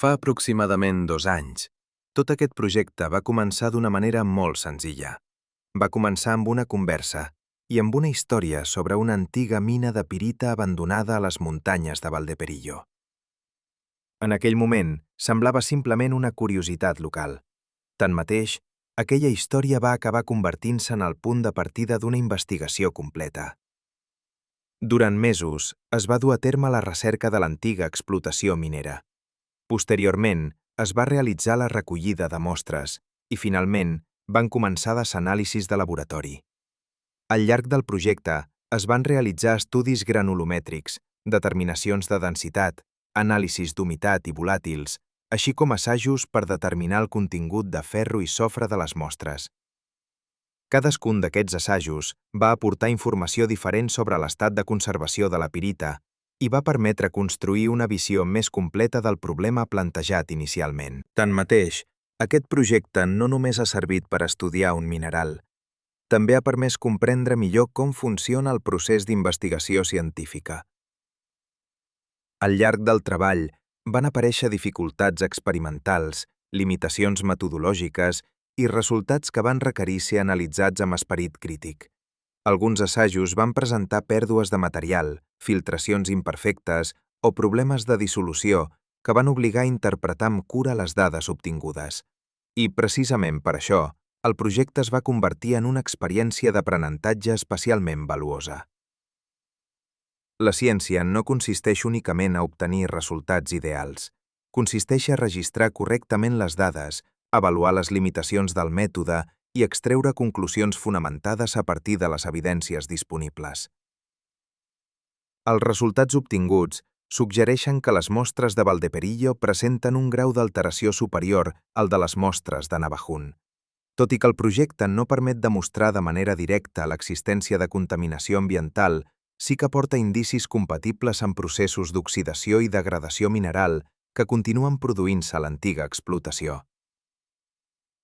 Fa aproximadament 2 anys, tot aquest projecte va començar d'una manera molt senzilla. Va començar amb una conversa i amb una història sobre una antiga mina de pirita abandonada a les muntanyes de Valdeperillo. En aquell moment, semblava simplement una curiositat local. Tanmateix, aquella història va acabar convertint-se en el punt de partida d'una investigació completa. Durant mesos, es va dur a terme la recerca de l'antiga explotació minera. Posteriorment, es va realitzar la recollida de mostres i, finalment, van començar les anàlisis de laboratori. Al llarg del projecte, es van realitzar estudis granulomètrics, determinacions de densitat, anàlisis d'humitat i volàtils, així com assajos per determinar el contingut de ferro i sofre de les mostres. Cadascun d'aquests assajos va aportar informació diferent sobre l'estat de conservació de la pirita i va permetre construir una visió més completa del problema plantejat inicialment. Tanmateix, aquest projecte no només ha servit per estudiar un mineral, també ha permès comprendre millor com funciona el procés d'investigació científica. Al llarg del treball, van aparèixer dificultats experimentals, limitacions metodològiques i resultats que van requerir ser analitzats amb esperit crític. Alguns assajos van presentar pèrdues de material, filtracions imperfectes o problemes de dissolució que van obligar a interpretar amb cura les dades obtingudes. I, precisament per això, el projecte es va convertir en una experiència d'aprenentatge especialment valuosa. La ciència no consisteix únicament a obtenir resultats ideals. Consisteix a registrar correctament les dades, avaluar les limitacions del mètode i extreure conclusions fonamentades a partir de les evidències disponibles. Els resultats obtinguts suggereixen que les mostres de Valdeperillo presenten un grau d'alteració superior al de les mostres de Navajún. Tot i que el projecte no permet demostrar de manera directa l'existència de contaminació ambiental, sí que aporta indicis compatibles amb processos d'oxidació i degradació mineral que continuen produint-se a l'antiga explotació.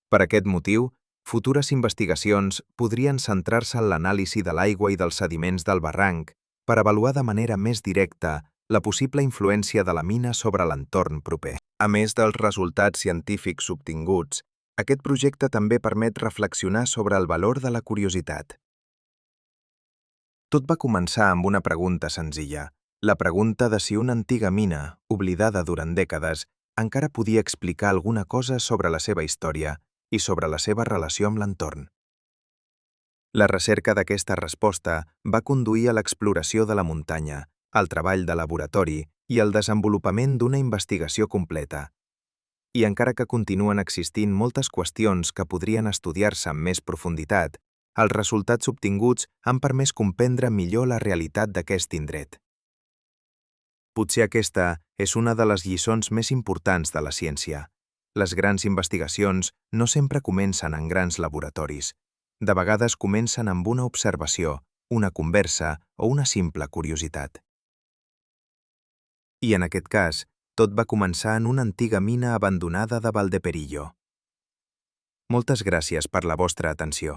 Per aquest motiu, futures investigacions podrien centrar-se en l'anàlisi de l'aigua i dels sediments del barranc per avaluar de manera més directa la possible influència de la mina sobre l'entorn proper. A més dels resultats científics obtinguts, aquest projecte també permet reflexionar sobre el valor de la curiositat. Tot va començar amb una pregunta senzilla, la pregunta de si una antiga mina, oblidada durant dècades, encara podia explicar alguna cosa sobre la seva història i sobre la seva relació amb l'entorn. La recerca d'aquesta resposta va conduir a l'exploració de la muntanya, al treball de laboratori i al desenvolupament d'una investigació completa. I encara que continuen existint moltes qüestions que podrien estudiar-se amb més profunditat, els resultats obtinguts han permès comprendre millor la realitat d'aquest indret. Potser aquesta és una de les lliçons més importants de la ciència. Les grans investigacions no sempre comencen en grans laboratoris. De vegades comencen amb una observació, una conversa o una simple curiositat. I en aquest cas, tot va començar en una antiga mina abandonada de Valdeperillo. Moltes gràcies per la vostra atenció.